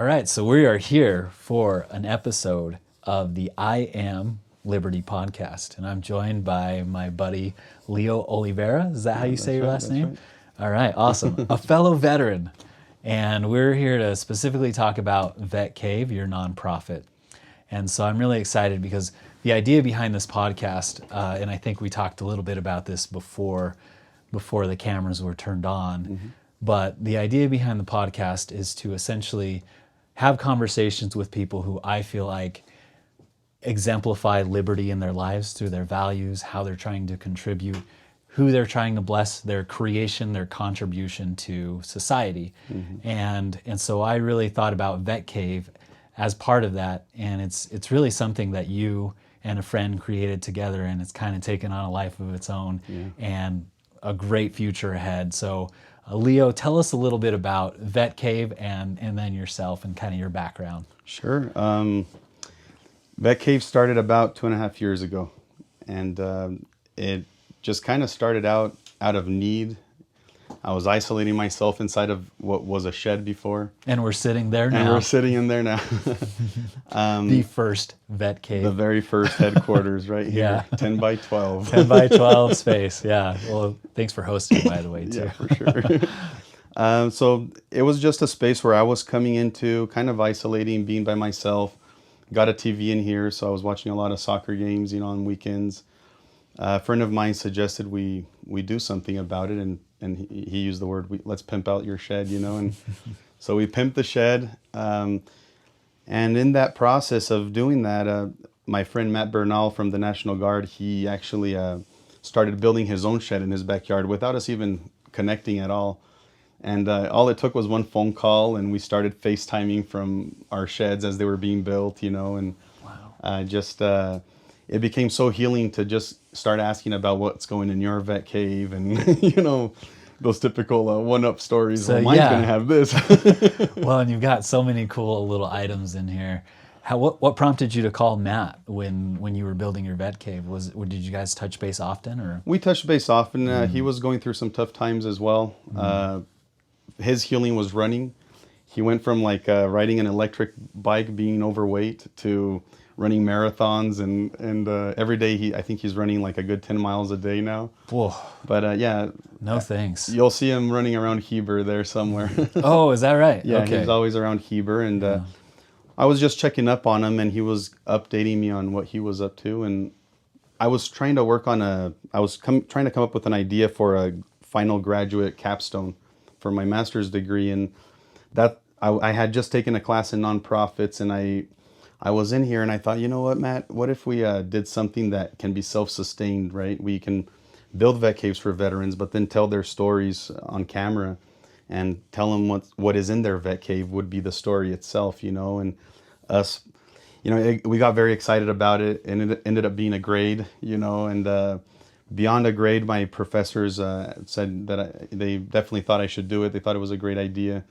All right, so we are here for an episode of the I Am Liberty podcast, and I'm joined by my buddy Leo Olivera. Is that how you say your last name? Right. All right, awesome. A fellow veteran, and we're here to specifically talk about Vetcave, your nonprofit. And so I'm really excited because the idea behind this podcast, and I think we talked a little bit about this before the cameras were turned on, but the idea behind the podcast is to essentially have conversations with people who I feel like exemplify liberty in their lives through their values, how they're trying to contribute, who they're trying to bless, their creation, their contribution to society. And so I really thought about Vetcave as part of that, and it's really something that you and a friend created together, and it's kind of taken on a life of its own and a great future ahead. So Leo, tell us a little bit about Vetcave and then yourself and kind of your background. Sure. Vetcave started about 2.5 years ago, and it just kind of started out of need. I was isolating myself inside of what was a shed before. And we're sitting there now. And we're sitting in there now. The first Vetcave. The very first headquarters right here. Yeah. 10 by 12. 10 by 12 space, yeah. Well, thanks for hosting, by the way, too. Yeah, for sure. So it was just a space where I was coming into, kind of isolating, being by myself. Got a TV in here, so I was watching a lot of soccer games, on weekends. A friend of mine suggested we do something about it, and he used the word, let's pimp out your shed, and so we pimped the shed. And in that process of doing that, my friend Matt Bernal from the National Guard, he actually started building his own shed in his backyard without us even connecting at all. And all it took was one phone call, and we started FaceTiming from our sheds as they were being built, and Wow. It became so healing to just start asking about what's going in your vet cave, and those typical one-up stories. So, well, mine's yeah. gonna have this. Well, and you've got so many cool little items in here. What prompted you to call Matt when you were building your vet cave? Did you guys touch base often, or? We touched base often. He was going through some tough times as well. His healing was running. He went from riding an electric bike, being overweight, to running marathons, and every day I think he's running a good 10 miles a day now. Whoa. But No thanks. you'll see him running around Heber there somewhere. Oh, is that right? Yeah, Okay. he's always around Heber, and I was just checking up on him, and he was updating me on what he was up to, and I was trying to work on trying to come up with an idea for a final graduate capstone for my master's degree, and that I had just taken a class in nonprofits, and I was in here and I thought, you know what, Matt, what if we did something that can be self-sustained, right? We can build vet caves for veterans, but then tell their stories on camera and tell them what is in their vet cave would be the story itself, and us, we got very excited about it, and it ended up being a grade, and beyond a grade, my professors said that they definitely thought I should do it. They thought it was a great idea.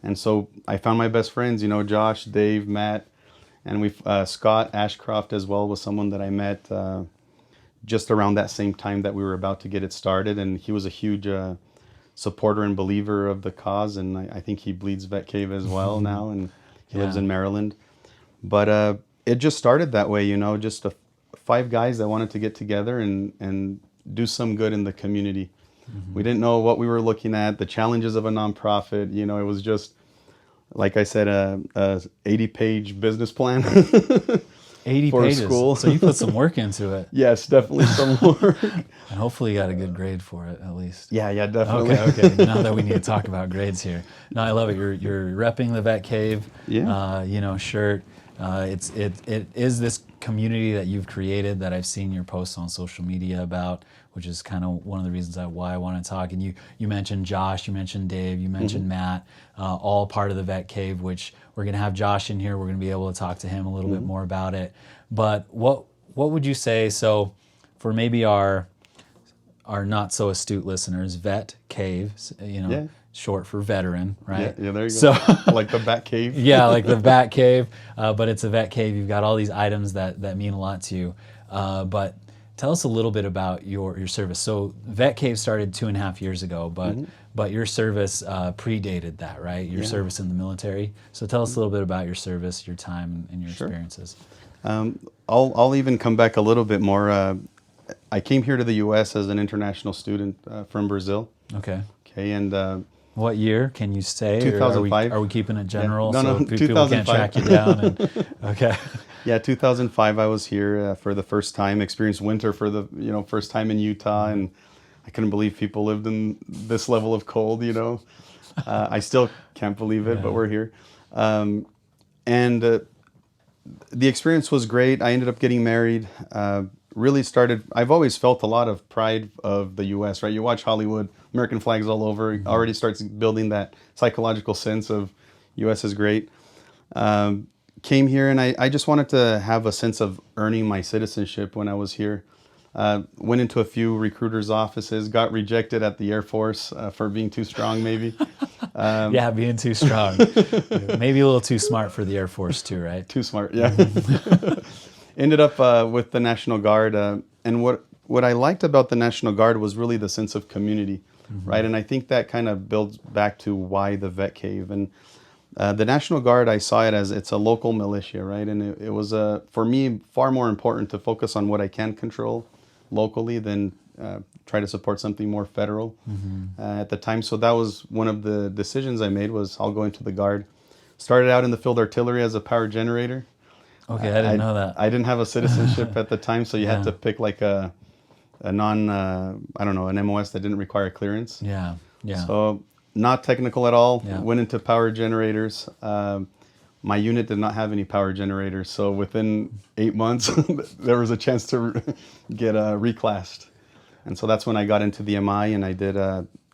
And so I found my best friends, Josh, Dave, Matt, and Scott Ashcroft as well was someone that I met just around that same time that we were about to get it started. And he was a huge supporter and believer of the cause. And I think he bleeds Vetcave as well now, and he lives in Maryland. But it just started that way, just 5 guys that wanted to get together and do some good in the community. We didn't know what we were looking at, the challenges of a nonprofit. It was just, like I said, a 80-page business plan 80 for pages. school. So you put some work into it. Yes, definitely some work. And hopefully you got a good grade for it, at least. Yeah, definitely. Okay. Now that we need to talk about grades here. No, I love it. You're repping the Vet Cave, shirt. It is this community that you've created that I've seen your posts on social media about, which is kind of one of the reasons why I want to talk. And you mentioned Josh, you mentioned Dave, you mentioned Matt, all part of the Vet Cave, which we're going to have Josh in here. We're going to be able to talk to him a little bit more about it. But what would you say, so for maybe our not so astute listeners, Vet Cave, short for veteran, right? Yeah, there you go. So, like the Bat Cave. Yeah, like the Bat Cave, but it's a Vet Cave. You've got all these items that mean a lot to you. But tell us a little bit about your service. So Vet Cave started 2.5 years ago, but but your service predated that, right? Your service in the military. So tell us a little bit about your service, your time, and your experiences. I'll even come back a little bit more. I came here to the U.S. as an international student from Brazil. Okay. Okay, and What year can you say? 2005. Or are we keeping it general No, so no, people can't 2005. track you down? Okay. Yeah, 2005. I was here for the first time. Experienced winter for the first time in Utah, and I couldn't believe people lived in this level of cold. I still can't believe it, but we're here, and the experience was great. I ended up getting married. Really started. I've always felt a lot of pride of the U.S. Right? You watch Hollywood, American flags all over. It already starts building that psychological sense of U.S. is great. Came here and I just wanted to have a sense of earning my citizenship when I was here. Went into a few recruiters' offices, got rejected at the Air Force for being too strong, maybe. Yeah, being too strong. Maybe a little too smart for the Air Force too, right? Too smart, yeah. Ended up with the National Guard. And what I liked about the National Guard was really the sense of community, right? And I think that kind of builds back to why the Vetcave. And the National Guard, I saw it as it's a local militia, right? And it was, for me, far more important to focus on what I can control locally than try to support something more federal at the time. So that was one of the decisions I made was I'll go into the Guard. Started out in the field artillery as a power generator. Okay, I didn't know that. I didn't have a citizenship at the time, so you had to pick like a non, I don't know, an MOS that didn't require a clearance. Yeah, yeah. So not technical at all. Yeah. Went into power generators. My unit did not have any power generators, so within 8 months, there was a chance to get reclassed. And so that's when I got into the MI, and I did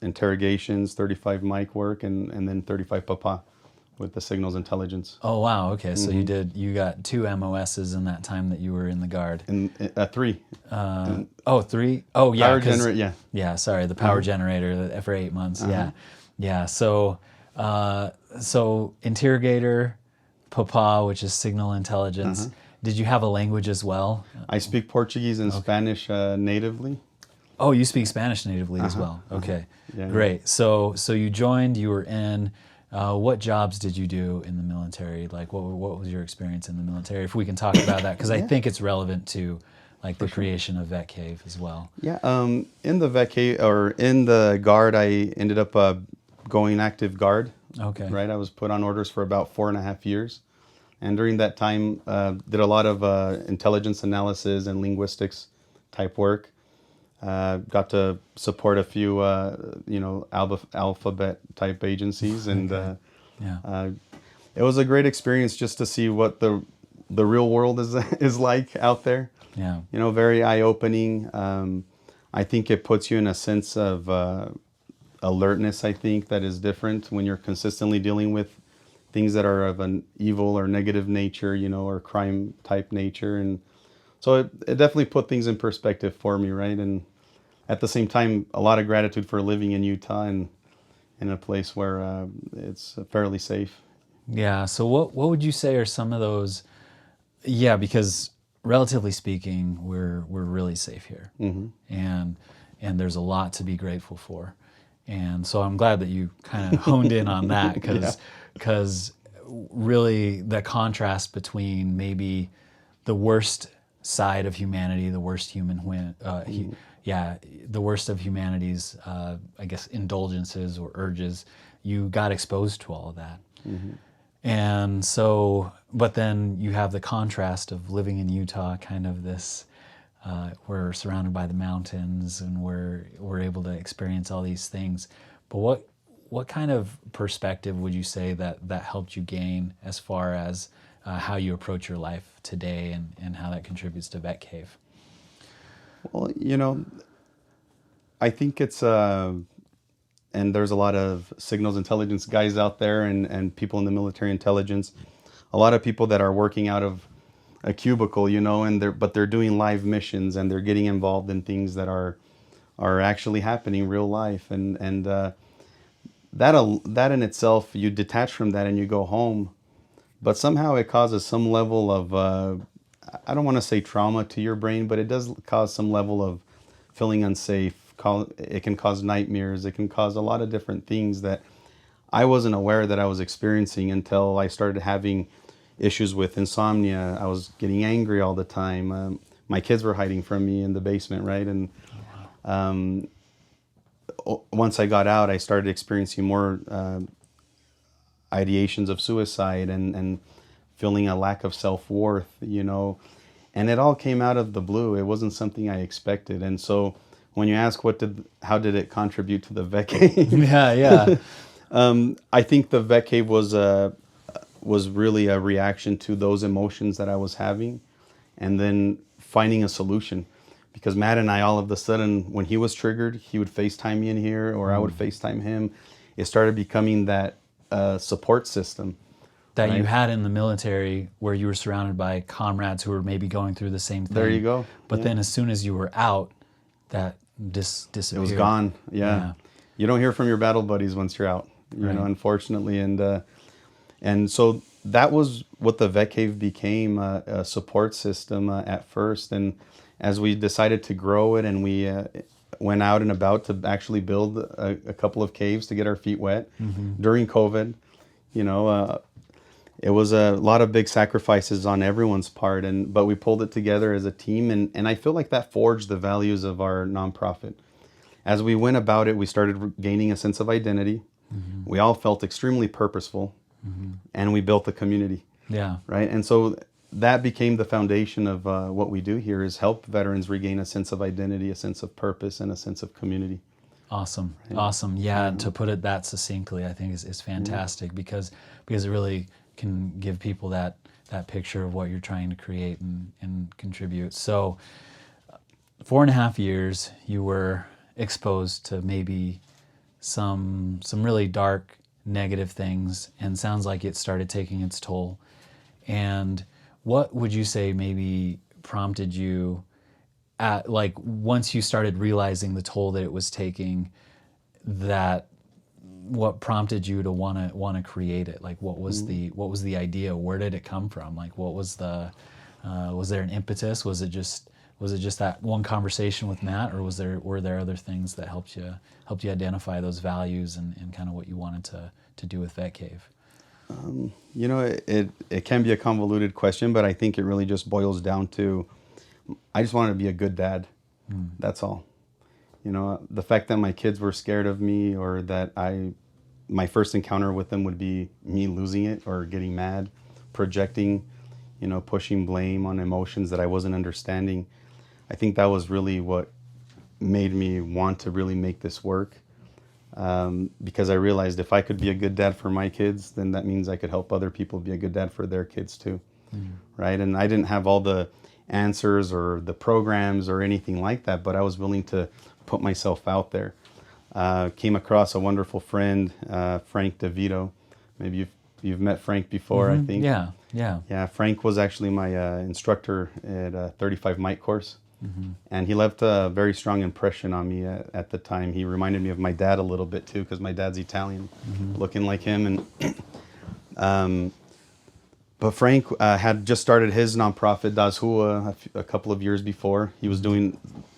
interrogations, 35 mic work, and then 35 papa with the signals intelligence. Oh, wow. Okay, so you got 2 MOSs in that time that you were in the Guard. And 3. 3? Oh, yeah. Power generator, yeah. Yeah, sorry, the power generator for 8 months. Yeah, yeah. So, interrogator, papa, which is signal intelligence. Did you have a language as well? I speak Portuguese and Spanish natively. Oh, you speak Spanish natively as well. Okay, great. So you joined. You were in. What jobs did you do in the military? Like, what was your experience in the military? If we can talk about that, because I think it's relevant to like the creation of Vetcave as well. Yeah. In the Vetcave or in the Guard, I ended up going active Guard. Okay. Right. I was put on orders for about 4.5 years, and during that time, did a lot of intelligence analysis and linguistics type work. Got to support a few, alphabet type agencies, and it was a great experience just to see what the real world is like out there. Yeah. Very eye opening. I think it puts you in a sense of alertness. I think that is different when you're consistently dealing with things that are of an evil or negative nature, or crime type nature, and so it definitely put things in perspective for me, right? And at the same time, a lot of gratitude for living in Utah and in a place where it's fairly safe. Yeah. So what would you say are some of those? Yeah, because relatively speaking, we're really safe here, and there's a lot to be grateful for, and so I'm glad that you kind of honed in on that because really the contrast between maybe the worst side of humanity, the worst the worst of humanity's, I guess, indulgences or urges, you got exposed to all of that. And so, but then you have the contrast of living in Utah, kind of this, we're surrounded by the mountains and we're able to experience all these things. But what kind of perspective would you say that helped you gain as far as how you approach your life today and how that contributes to Vetcave? Well, I think it's, and there's a lot of signals intelligence guys out there and people in the military intelligence, a lot of people that are working out of a cubicle, but they're doing live missions and they're getting involved in things that are actually happening real life. And that in itself, you detach from that and you go home, but somehow it causes some level of, I don't want to say trauma to your brain, but it does cause some level of feeling unsafe, it can cause nightmares. It can cause a lot of different things that I wasn't aware that I was experiencing until I started having issues with insomnia. I was getting angry all the time. My kids were hiding from me in the basement, right? And once I got out, I started experiencing more ideations of suicide and feeling a lack of self-worth, and it all came out of the blue. It wasn't something I expected. And so when you ask how did it contribute to the Vetcave? Yeah. I think the Vetcave was really a reaction to those emotions that I was having, and then finding a solution. Because Matt and I, all of a sudden, when he was triggered, he would FaceTime me in here, or I would FaceTime him. It started becoming that support system that right? you had in the military, where you were surrounded by comrades who were maybe going through the same thing. There you go. But then as soon as you were out, that disappeared. It was gone. Yeah. You don't hear from your battle buddies once you're out, unfortunately. And so that was what the Vetcave became, a support system at first. And as we decided to grow it, and we went out and about to actually build a couple of caves to get our feet wet during COVID, it was a lot of big sacrifices on everyone's part, but we pulled it together as a team, and I feel like that forged the values of our nonprofit. As we went about it, we started gaining a sense of identity. We all felt extremely purposeful, and we built a community. Yeah. Right, and so that became the foundation of what we do here, is help veterans regain a sense of identity, a sense of purpose, and a sense of community. Awesome. Awesome. Yeah, and to put it that succinctly, I think is fantastic, because it really can give people that picture of what you're trying to create and contribute. So 4.5 years, you were exposed to maybe some really dark, negative things, and sounds like it started taking its toll. And what would you say maybe prompted you once you started realizing the toll that it was taking, what prompted you to want to create it? Like, what was the idea? Where did it come from? Like, what was was there an impetus? Was it just that one conversation with Matt, or were there other things that helped you identify those values and kind of what you wanted to do with Vetcave? It can be a convoluted question, but I think it really just boils down to, I just wanted to be a good dad. That's all. The fact that my kids were scared of me, or that my first encounter with them would be me losing it or getting mad, projecting, pushing blame on emotions that I wasn't understanding. I think that was really what made me want to really make this work. Because I realized if I could be a good dad for my kids, then that means I could help other people be a good dad for their kids too. Right? And I didn't have all the answers or the programs or anything like that, but I was willing to put myself out there. Came across a wonderful friend, Frank DeVito. Maybe you've met Frank before, I think. Yeah. Frank was actually my instructor at a 35 mic course. And he left a very strong impression on me at the time. He reminded me of my dad a little bit too, because my dad's Italian, looking like him. But Frank had just started his nonprofit, Das Hua, a couple of years before. He was doing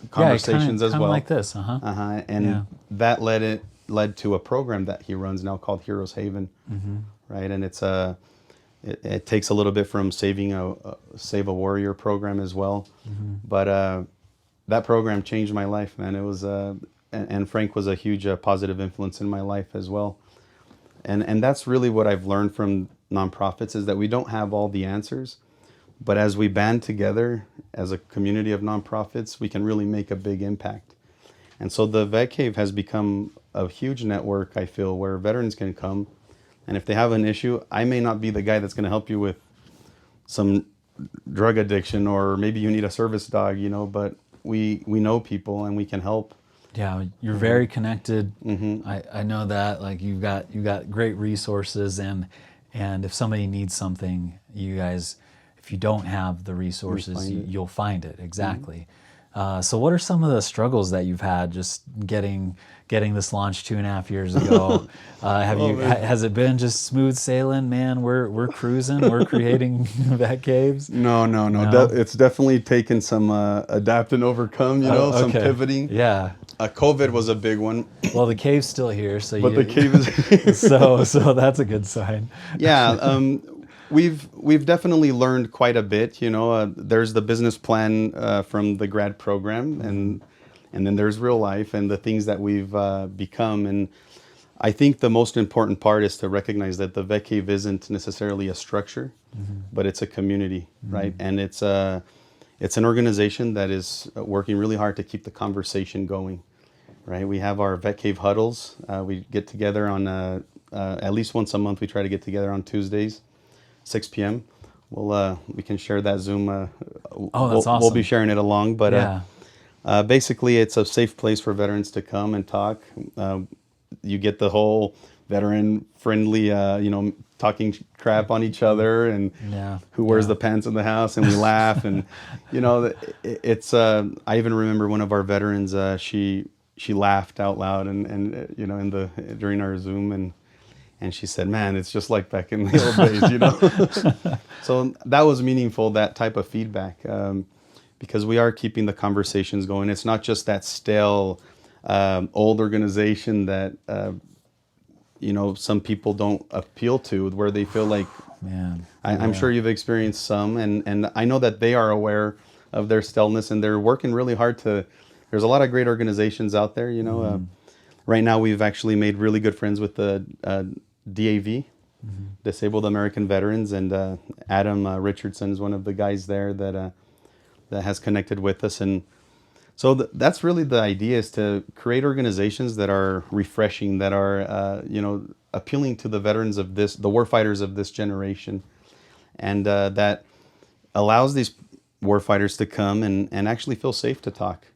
conversations as well. Like this, that led to a program that he runs now called Heroes Haven, right? And it takes a little bit from Save a Warrior program as well, but that program changed my life, man. It was and Frank was a huge positive influence in my life as well, and that's really what I've learned from nonprofits, is that we don't have all the answers, but as we band together as a community of nonprofits, we can really make a big impact. And so the Vetcave has become a huge network, I feel, where veterans can come, and if they have an issue, I may not be the guy that's going to help you with some drug addiction, or maybe you need a service dog, but we know people and we can help. Yeah, you're very connected. I know that. Like, you've got great resources, and if somebody needs something, you guys, if you don't have the resources, you'll find it. Exactly. So what are some of the struggles that you've had just getting this launched 2.5 years ago? Has it been just smooth sailing, man? We're cruising, we're creating Vetcaves? No. It's definitely taken some adapt and overcome, some pivoting. Yeah. COVID was a big one. Well, the cave's still here, so But the cave is so that's a good sign. yeah. We've definitely learned quite a bit. There's the business plan from the grad program, and then there's real life and the things that we've become. And I think the most important part is to recognize that the Vetcave isn't necessarily a structure, but it's a community, right? And it's an organization that is working really hard to keep the conversation going, right? We have our Vetcave huddles. We get together on at least once a month. We try to get together on Tuesdays, 6 p.m. We can share that Zoom. Oh, that's awesome. We'll be sharing it along, but Yeah. basically it's a safe place for veterans to come and talk. You get the whole veteran friendly, talking crap on each other and Yeah. who wears Yeah. the pants in the house, and we laugh. And it's I even remember one of our veterans, she laughed out loud and during our Zoom, and she said, "Man, it's just like back in the old days." So that was meaningful, that type of feedback, because we are keeping the conversations going. It's not just that stale old organization that some people don't appeal to, where they feel like, Man. I'm sure you've experienced some, and I know that they are aware of their staleness, and they're working really hard there's a lot of great organizations out there. Right now we've actually made really good friends with the DAV, Disabled American Veterans, and Adam Richardson is one of the guys there that has connected with us. And so that's really the idea, is to create organizations that are refreshing, that are appealing to the veterans the warfighters of this generation, and that allows these warfighters to come and actually feel safe to talk.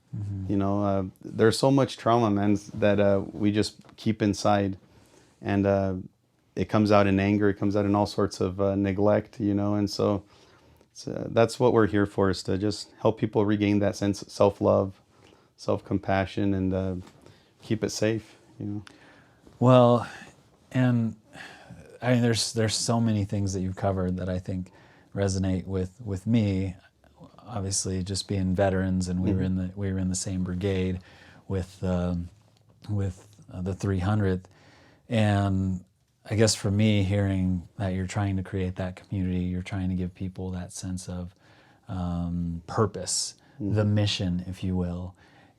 There's so much trauma, man, that we just keep inside, and it comes out in anger, it comes out in all sorts of neglect, and so that's what we're here for, is to just help people regain that sense of self-love, self-compassion, and keep it safe. Well, and I mean, there's so many things that you've covered that I think resonate with me. Obviously, just being veterans, and we were in the same brigade with the 300th, and I guess for me, hearing that you're trying to create that community, you're trying to give people that sense of purpose, the mission, if you will,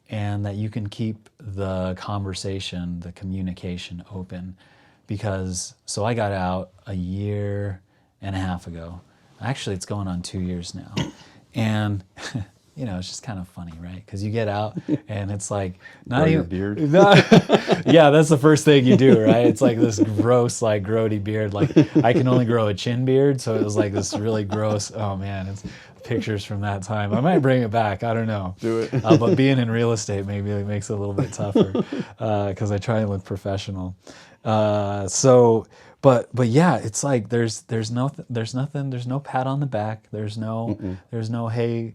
and that you can keep the conversation, the communication open. Because, so I got out a year and a half ago. Actually, it's going on 2 years now. And it's just kind of funny, right? Because you get out and it's like not even beard. Yeah, that's the first thing you do, right? It's like this gross, like grody beard. Like I can only grow a chin beard, so it was like this really gross. Oh man, it's pictures from that time. I might bring it back. I don't know. Do it. But being in real estate maybe it makes it a little bit tougher because I try and look professional. But yeah, it's like there's nothing, there's no pat on the back. There's no hey,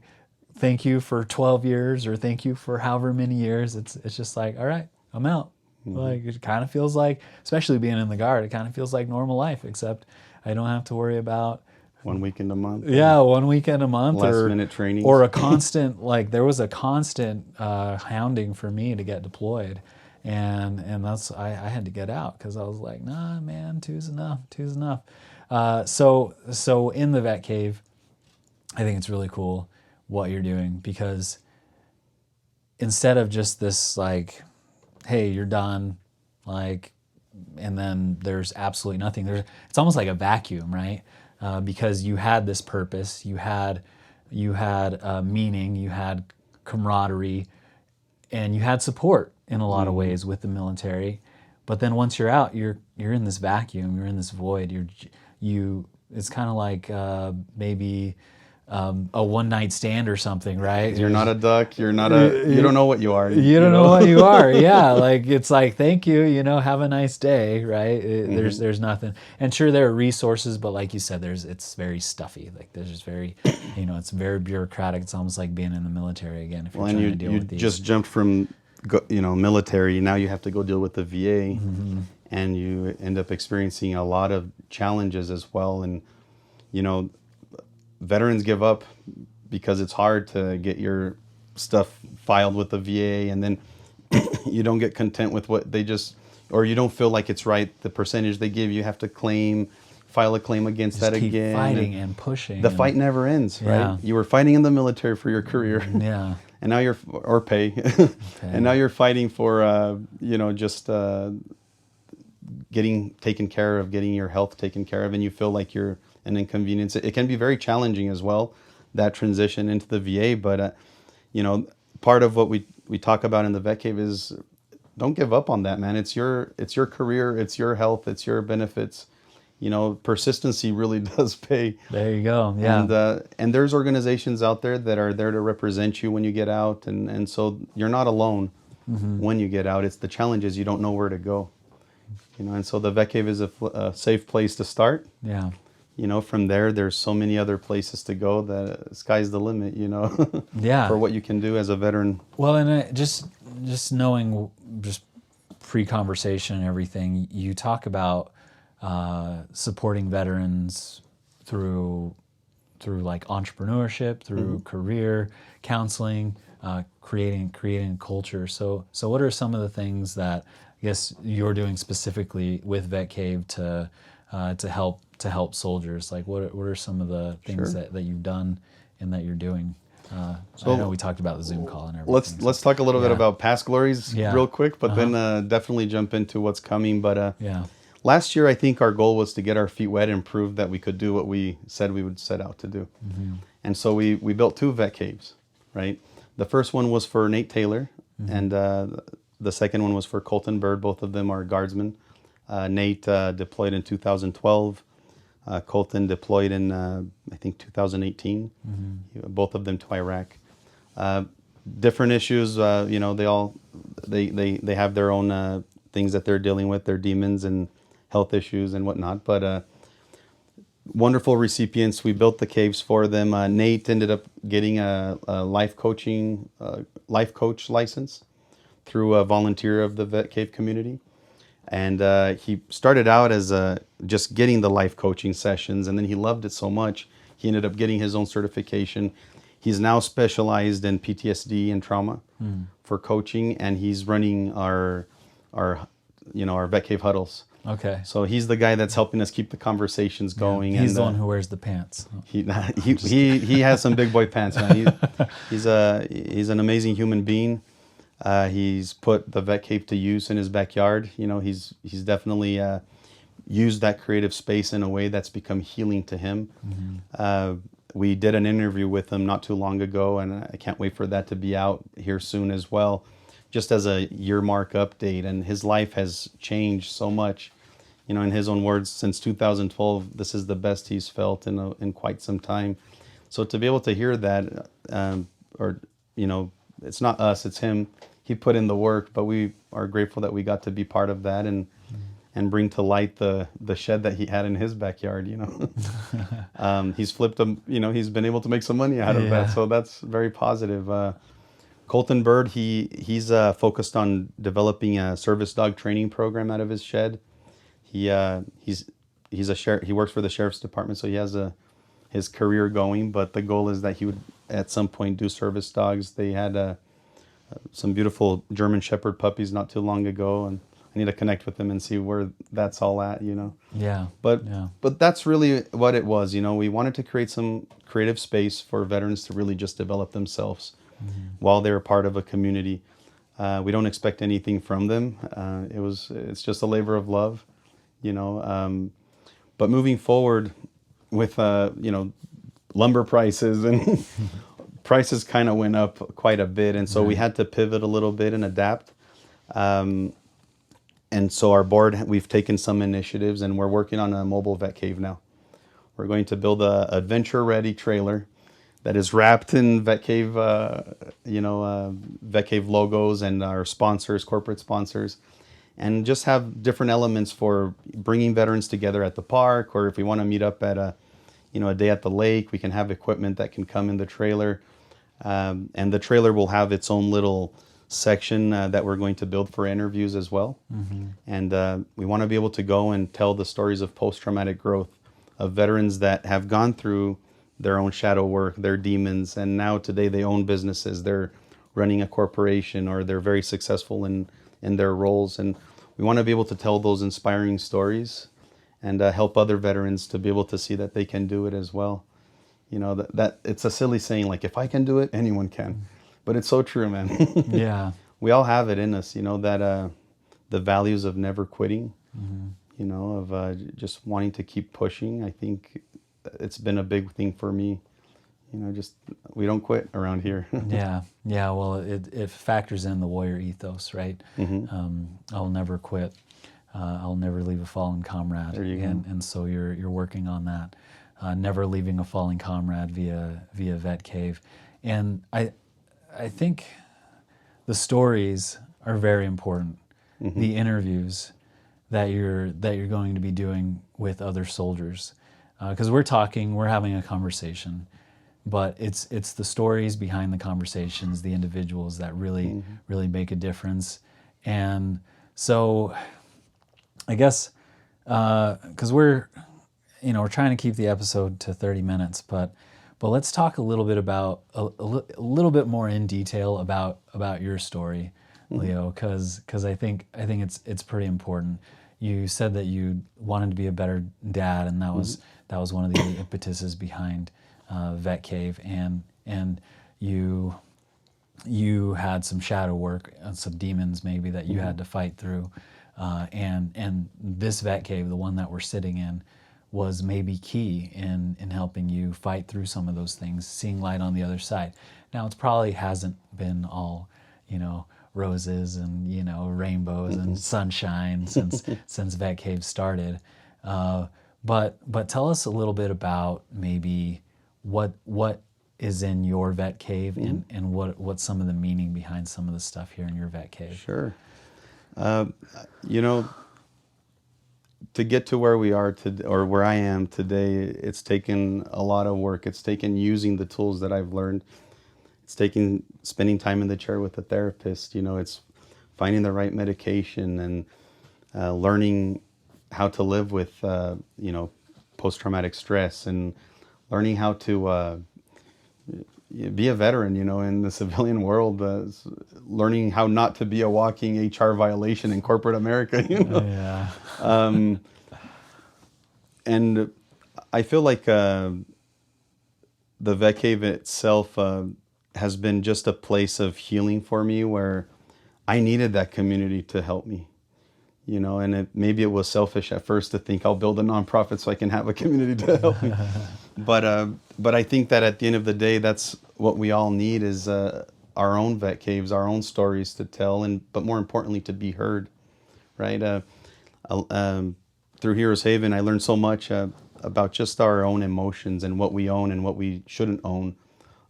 thank you for 12 years or thank you for however many years. It's just like, all right, I'm out. Like it kind of feels like, especially being in the Guard, it kind of feels like normal life, except I don't have to worry about 1 weekend a month. Yeah, 1 weekend a month, Last minute training, or a constant there was a constant hounding for me to get deployed. And that's I had to get out because I was like, nah, man, two's enough. So in the Vetcave, I think it's really cool what you're doing, because instead of just this like, hey, you're done, like, and then there's absolutely nothing. It's almost like a vacuum, right? Because you had this purpose, you had meaning, you had camaraderie, and you had support in a lot of ways with the military. But then once you're out, you're in this vacuum, you're in this void. It's kind of like maybe a one-night stand or something, right? You're not a duck. You're not you don't know what you are. You don't know what you are. Yeah, like it's like, thank you. Have a nice day, right? There's nothing. And sure, there are resources, but like you said, it's very stuffy. Like there's just very, it's very bureaucratic. It's almost like being in the military again. If you're trying to deal with these. You just jumped from military. Now you have to go deal with the VA, and you end up experiencing a lot of challenges as well. And veterans give up because it's hard to get your stuff filed with the VA, and then you don't get content with what they just, or you don't feel like it's right, the percentage they give you, have to file a claim against Just that keep again. fighting and pushing. The fight never ends, Yeah. right? You were fighting in the military for your career. Yeah. And now or pay. And now you're fighting for, just getting taken care of, getting your health taken care of, and you feel like you're an inconvenience. It can be very challenging as well, that transition into the VA. But, part of what we talk about in the Vetcave is don't give up on that, man. It's your career, it's your health, it's your benefits. Persistency really does pay. There you go. Yeah. And there's organizations out there that are there to represent you when you get out, and so you're not alone when you get out. It's the challenge is you don't know where to go, and so the Vetcave is a safe place to start. Yeah. From there, there's so many other places to go that sky's the limit, Yeah. for what you can do as a veteran. Well, and just knowing, just pre-conversation and everything, you talk about supporting veterans through like entrepreneurship, through career counseling, creating a culture. So what are some of the things that I guess you're doing specifically with Vetcave to help soldiers? Like what are some of the things Sure. that you've done and that you're doing? So I know we talked about the Zoom call and everything. Let's talk a little bit Yeah. about past glories real quick, but then definitely jump into what's coming. But Yeah. last year, I think our goal was to get our feet wet and prove that we could do what we said we would set out to do. And so we built 2 vet caves, right? The first one was for Nate Taylor, and the second one was for Colton Bird. Both of them are guardsmen. Nate deployed in 2012. Colton deployed in, I think, 2018. Both of them to Iraq. Different issues, they have their own things that they're dealing with, their demons and health issues and whatnot. But wonderful recipients. We built the caves for them. Nate ended up getting a life coach license through a volunteer of the Vetcave community. And he started out as just getting the life coaching sessions, and then he loved it so much, he ended up getting his own certification. He's now specialized in PTSD and trauma for coaching, and he's running our Vetcave huddles. Okay. So he's the guy that's helping us keep the conversations going. He's and the one who wears the pants. he has some big boy pants, man. He's an amazing human being. He's put the Vetcave to use in his backyard. He's definitely used that creative space in a way that's become healing to him. We did an interview with him not too long ago, and I can't wait for that to be out here soon as well, just as a year mark update. And his life has changed so much. In his own words, since 2012, this is the best he's felt in quite some time. So to be able to hear that, it's not us, it's him. He put in the work, but we are grateful that we got to be part of that and bring to light the shed that he had in his backyard. He's flipped he's been able to make some money out of that, so that's very positive. Colton Bird, he's focused on developing a service dog training program out of his shed. He's a sheriff. He works for the sheriff's department, so he has his career going. But the goal is that he would at some point do service dogs. They had some beautiful German Shepherd puppies not too long ago, and I need to connect with them and see where that's all at. Yeah. But that's really what it was. We wanted to create some creative space for veterans to really just develop themselves while they're part of a community. We don't expect anything from them. It's just a labor of love. But moving forward with lumber prices and prices kind of went up quite a bit, and so we had to pivot a little bit and adapt. And so our board, we've taken some initiatives, and we're working on a mobile vet cave now. We're going to build a adventure-ready trailer that is wrapped in Vetcave, Vetcave logos and our sponsors, corporate sponsors, and just have different elements for bringing veterans together at the park, or if we want to meet up at a day at the lake, we can have equipment that can come in the trailer. And the trailer will have its own little section that we're going to build for interviews as well. And we want to be able to go and tell the stories of post-traumatic growth of veterans that have gone through their own shadow work, their demons, and now today they own businesses. They're running a corporation, or they're very successful in their roles. And we want to be able to tell those inspiring stories and help other veterans to be able to see that they can do it as well. You know, that it's a silly saying, like, if I can do it, anyone can. But it's so true, man. Yeah. We all have it in us, you know, that the values of never quitting, you know, of just wanting to keep pushing. I think it's been a big thing for me. You know, just we don't quit around here. Yeah. Well, it factors in the warrior ethos, right? I'll never quit. I'll never leave a fallen comrade. There you go. And so you're working on that. Never leaving a fallen comrade via Vetcave. And I think the stories are very important. The interviews that you're going to be doing with other soldiers, because we're having a conversation, but it's the stories behind the conversations, the individuals that really make a difference. And so I guess because we're trying to keep the episode to 30 minutes, but let's talk a little bit about a little bit more in detail about your story, Leo, because I think it's pretty important. You said that you wanted to be a better dad, and that was one of the impetuses behind Vetcave, and you had some shadow work and some demons maybe that you had to fight through, and this Vetcave, the one that we're sitting in, was maybe key in helping you fight through some of those things, seeing light on the other side. Now, it probably hasn't been all, roses and, rainbows and sunshine since Vetcave started. But tell us a little bit about maybe what is in your Vetcave and what's some of the meaning behind some of the stuff here in your Vetcave. Sure. To get to where we are or where I am today, it's taken a lot of work. It's taken using the tools that I've learned. It's taken spending time in the chair with a therapist. It's finding the right medication and learning how to live with, post-traumatic stress, and learning how to be a veteran, in the civilian world, learning how not to be a walking HR violation in corporate America, Yeah. And I feel like the Vetcave itself has been just a place of healing for me, where I needed that community to help me, and maybe it was selfish at first to think I'll build a nonprofit so I can have a community to help me. But I think that at the end of the day, that's what we all need, is our own Vetcaves, our own stories to tell, but more importantly, to be heard, right? Through Heroes Haven, I learned so much about just our own emotions and what we own and what we shouldn't own,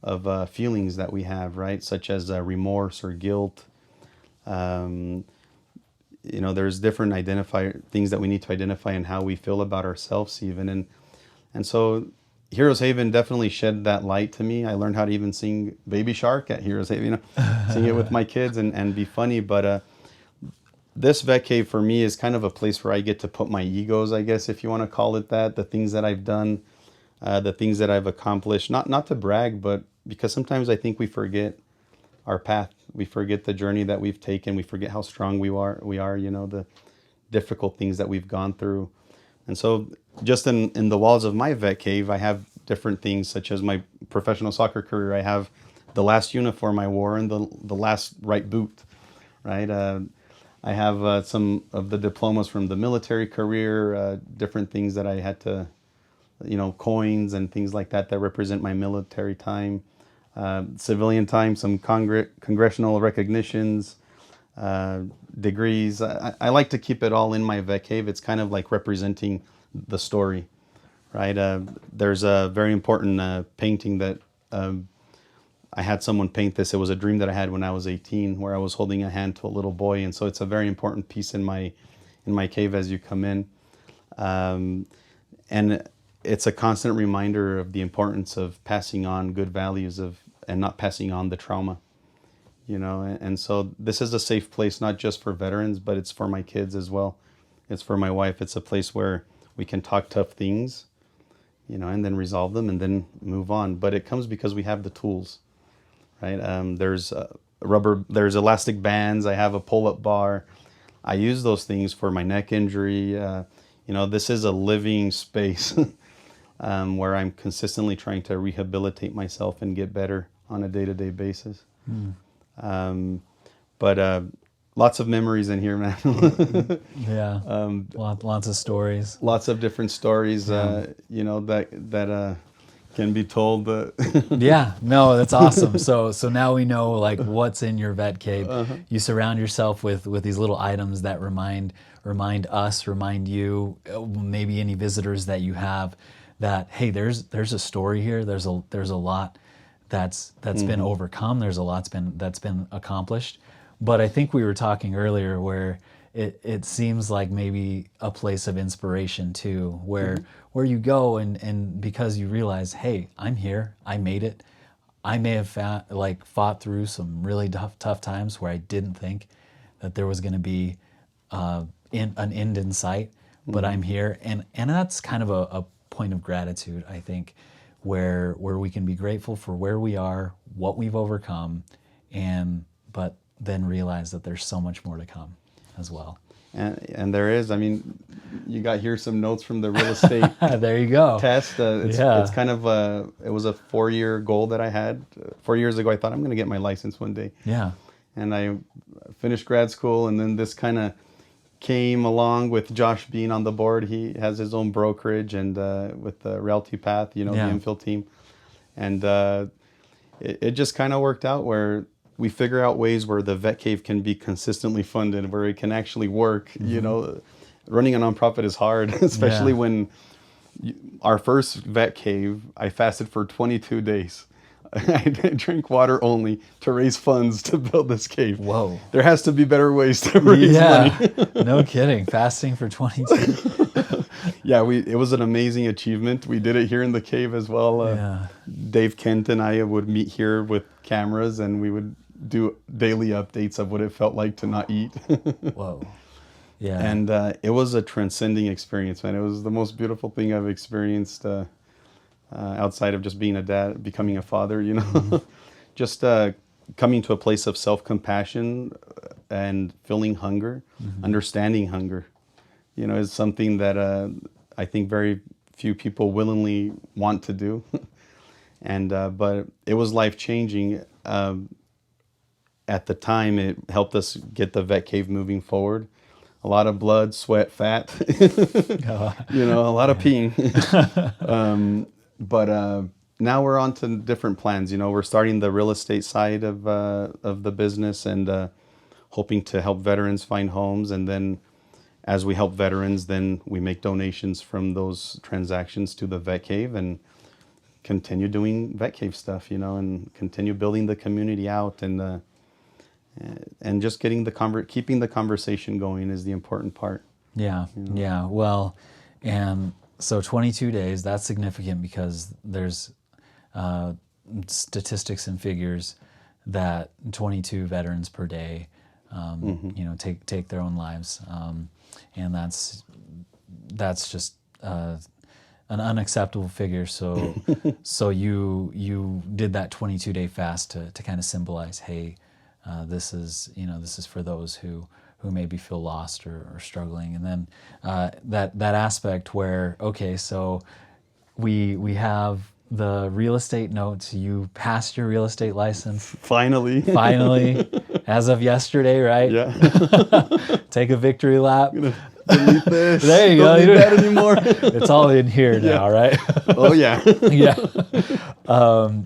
of feelings that we have, right? Such as remorse or guilt. There's different things that we need to identify and how we feel about ourselves even. And so Heroes Haven definitely shed that light to me. I learned how to even sing Baby Shark at Heroes Haven, sing it with my kids and be funny. But this Vetcave for me is kind of a place where I get to put my egos, I guess, if you want to call it that, the things that I've done, the things that I've accomplished, not to brag, but because sometimes I think we forget our path. We forget the journey that we've taken. We forget how strong we are, the difficult things that we've gone through. And so just in the walls of my Vetcave, I have different things, such as my professional soccer career. I have the last uniform I wore and the last right boot, right? I have some of the diplomas from the military career, different things that I had to, coins and things like that represent my military time, civilian time, some congressional recognitions, degrees. I like to keep it all in my Vetcave. It's kind of like representing the story, right? There's a very important painting that I had someone paint this. It was a dream that I had when I was 18, where I was holding a hand to a little boy, and so it's a very important piece in my cave as you come in, and it's a constant reminder of the importance of passing on good values and not passing on the trauma, and so this is a safe place, not just for veterans, but it's for my kids as well. It's for my wife. It's a place where we can talk tough things, and then resolve them and then move on. But it comes because we have the tools, right? There's there's elastic bands. I have a pull-up bar. I use those things for my neck injury. This is a living space where I'm consistently trying to rehabilitate myself and get better on a day-to-day basis. But lots of memories in here, man. Yeah. Lots of stories. Lots of different stories, that can be told. Yeah, no, that's awesome. So now we know like what's in your Vetcave. You surround yourself with these little items that remind you, maybe any visitors that you have, that hey, there's a story here. There's a lot that's been overcome. There's a lot that's been accomplished. But I think we were talking earlier where it seems like maybe a place of inspiration too, where you go and because you realize, hey, I'm here, I made it. I may have fought through some really tough times where I didn't think that there was going to be an end in sight, but I'm here, and that's kind of a point of gratitude, I think, where we can be grateful for where we are, what we've overcome, but then realize that there's so much more to come as well. And there is. I mean, you got here some notes from the real estate there you go. test. It's kind of it was a 4-year goal that I had. 4 years ago, I thought I'm going to get my license one day. Yeah. And I finished grad school, and then this kind of came along with Josh being on the board. He has his own brokerage, and with the Realty Path, the infill team. And it just kind of worked out where we figure out ways where the Vetcave can be consistently funded, where it can actually work. Running a nonprofit is hard, especially when our first Vetcave, I fasted for 22 days. I drank water only to raise funds to build this cave. Whoa. There has to be better ways to raise money. No kidding. Fasting for 22. Yeah, it was an amazing achievement. We did it here in the cave as well. Dave Kent and I would meet here with cameras, and we would do daily updates of what it felt like to not eat. Whoa. Yeah. And it was a transcending experience, man. It was the most beautiful thing I've experienced outside of just being a dad, becoming a father, just coming to a place of self-compassion and feeling hunger, understanding hunger, is something that I think very few people willingly want to do. And but it was life-changing. At the time, it helped us get the Vetcave moving forward. A lot of blood, sweat, fat, a lot of peeing. But now we're on to different plans. We're starting the real estate side of the business, and hoping to help veterans find homes. And then as we help veterans, then we make donations from those transactions to the Vetcave and continue doing Vetcave stuff, and continue building the community out, and just keeping the conversation going is the important part. Yeah. Yeah. Well, and so 22 days, that's significant because there's statistics and figures that 22 veterans per day, take their own lives. And that's just an unacceptable figure. So, so you did that 22-day fast to kind of symbolize, hey, this is for those who maybe feel lost or struggling. And then that aspect where, okay, so we have the real estate notes. You passed your real estate license. Finally, as of yesterday, right? Yeah. Take a victory lap. Delete this. There you go. Don't need that anymore. It's all in here now, right? Oh yeah. Yeah.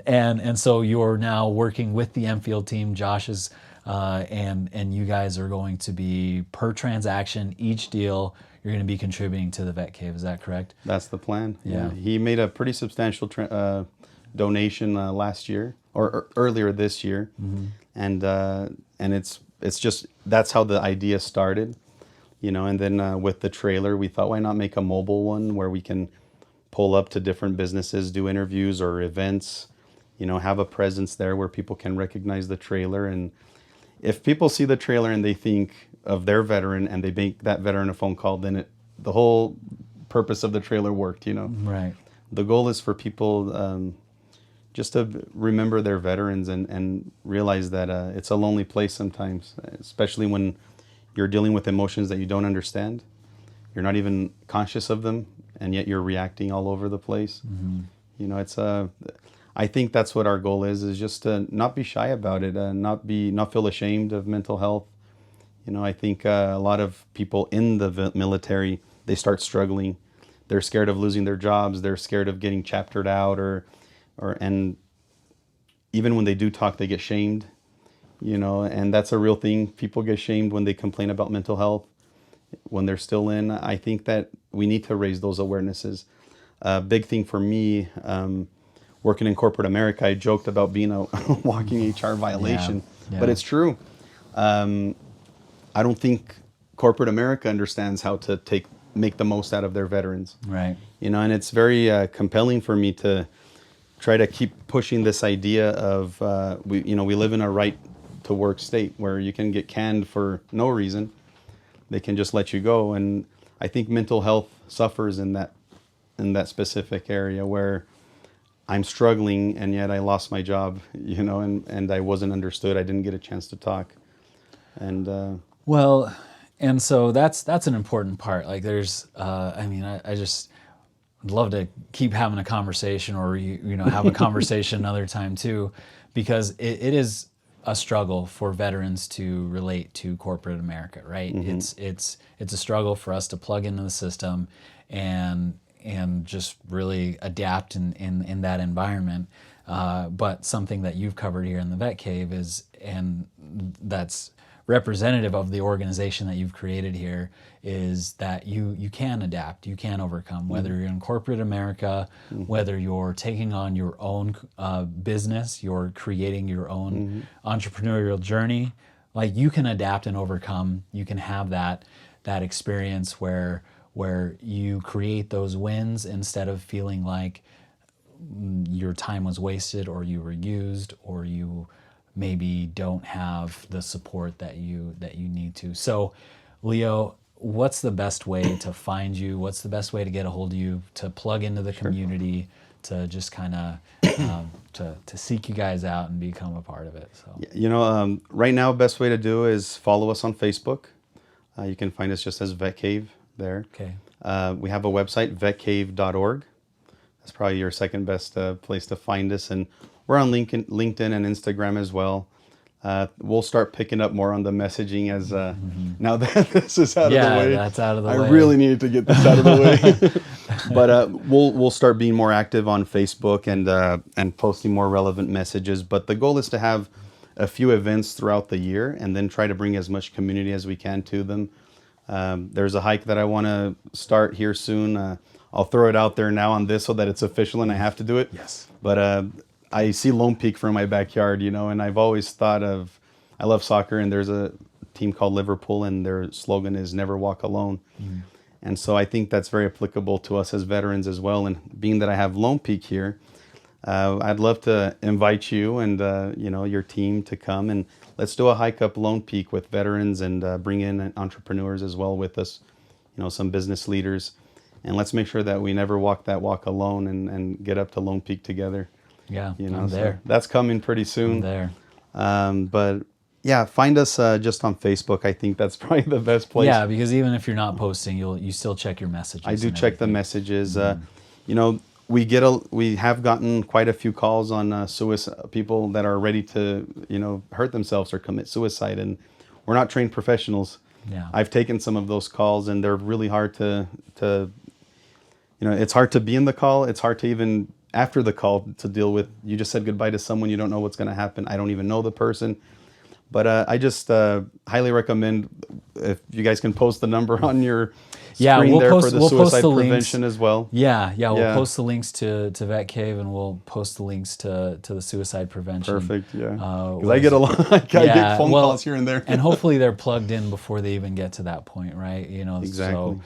And so you're now working with the Enfield team. Josh is, and you guys are going to be per transaction, each deal, you're going to be contributing to the Vetcave. Is that correct? That's the plan. Yeah. He made a pretty substantial donation last year or earlier this year, and it's just that's how the idea started, And then with the trailer, we thought, why not make a mobile one where we can pull up to different businesses, do interviews or events, have a presence there where people can recognize the trailer. And if people see the trailer and they think of their veteran and they make that veteran a phone call, then the whole purpose of the trailer worked, Right. The goal is for people just to remember their veterans and realize that it's a lonely place sometimes, especially when you're dealing with emotions that you don't understand. You're not even conscious of them, and yet you're reacting all over the place. You know, it's I think that's what our goal is just to not be shy about it, not feel ashamed of mental health. You know, I think a lot of people in the military, they start struggling. They're scared of losing their jobs. They're scared of getting chaptered out, and even when they do talk, they get shamed. You know, and that's a real thing. People get shamed when they complain about mental health when they're still in. I think that we need to raise those awarenesses. A big thing for me, working in corporate America, I joked about being a walking HR violation, but it's true. I don't think corporate America understands how to make the most out of their veterans. Right. You know, and it's very compelling for me to try to keep pushing this idea of we live in a right to work state where you can get canned for no reason. They can just let you go, and I think mental health suffers in that specific area where I'm struggling and yet I lost my job, you know, and I wasn't understood. I didn't get a chance to talk. And well, and so that's an important part. Like there's, I just would love to keep having a conversation, or have a conversation another time too, because it is a struggle for veterans to relate to corporate America, right? It's a struggle for us to plug into the system and just really adapt in that environment. But something that you've covered here in the Vetcave and that's representative of the organization that you've created here, is that you can adapt, you can overcome, whether you're in corporate America, whether you're taking on your own business, you're creating your own entrepreneurial journey. Like you can adapt and overcome. You can have that experience where you create those wins instead of feeling like your time was wasted, or you were used, or you maybe don't have the support that you need to. So, Leo, what's the best way to find you? What's the best way to get a hold of you, to plug into the community, to just kind of to seek you guys out and become a part of it? So, you know, right now, best way to do is follow us on Facebook. You can find us just as Vetcave there. Okay. We have a website, vetcave.org. That's probably your second best place to find us, and we're on LinkedIn and Instagram as well. We'll start picking up more on the messaging as now that this is out of the way. Yeah, that's out of the way. I really needed to get this out of the way. But we'll start being more active on Facebook and posting more relevant messages. But the goal is to have a few events throughout the year and then try to bring as much community as we can to them. There's a hike that I want to start here soon. I'll throw it out there now on this so that it's official and I have to do it. Yes. But I see Lone Peak from my backyard, you know, and I've always thought I love soccer, and there's a team called Liverpool, and their slogan is "Never Walk Alone." And so I think that's very applicable to us as veterans as well. And being that I have Lone Peak here, I'd love to invite you and your team to come, and let's do a hike up Lone Peak with veterans, and bring in entrepreneurs as well with us, you know, some business leaders. And let's make sure that we never walk that walk alone, and get up to Lone Peak together. Yeah, you know, I'm there. So that's coming pretty soon. I'm there. But yeah, find us just on Facebook. I think that's probably the best place. Yeah, because even if you're not posting, you still check your messages. I do check the messages. You know, we have gotten quite a few calls on suicide, people that are ready to hurt themselves or commit suicide, and we're not trained professionals. Yeah. I've taken some of those calls, and they're really hard to it's hard to be in the call. It's hard to even after the call to deal with. You just said goodbye to someone. You don't know what's going to happen. I don't even know the person. But I just highly recommend if you guys can post the number on your screen for the suicide prevention as well. Yeah, we'll post the links to Vetcave, and we'll post the links to the suicide prevention. Perfect, yeah. Because I get a lot, I get phone calls here and there. And hopefully they're plugged in before they even get to that point, right? You know, exactly. So,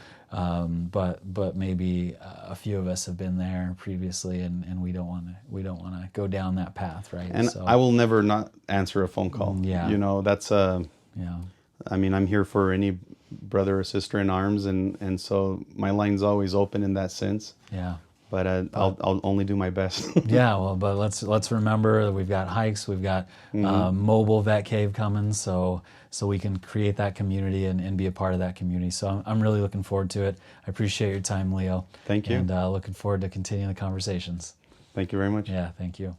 but maybe a few of us have been there previously, and we don't want to go down that path, right? And so, I will never not answer a phone call. Yeah, you know, that's yeah. I mean, I'm here for any brother or sister in arms, and so my line's always open in that sense. Yeah. but I'll only do my best. Yeah, well, but let's remember that we've got hikes, we've got mobile vet cave coming, so we can create that community and be a part of that community. So I'm really looking forward to it. I appreciate your time, Leo. Thank you. And looking forward to continuing the conversations. Thank you very much. Yeah, thank you.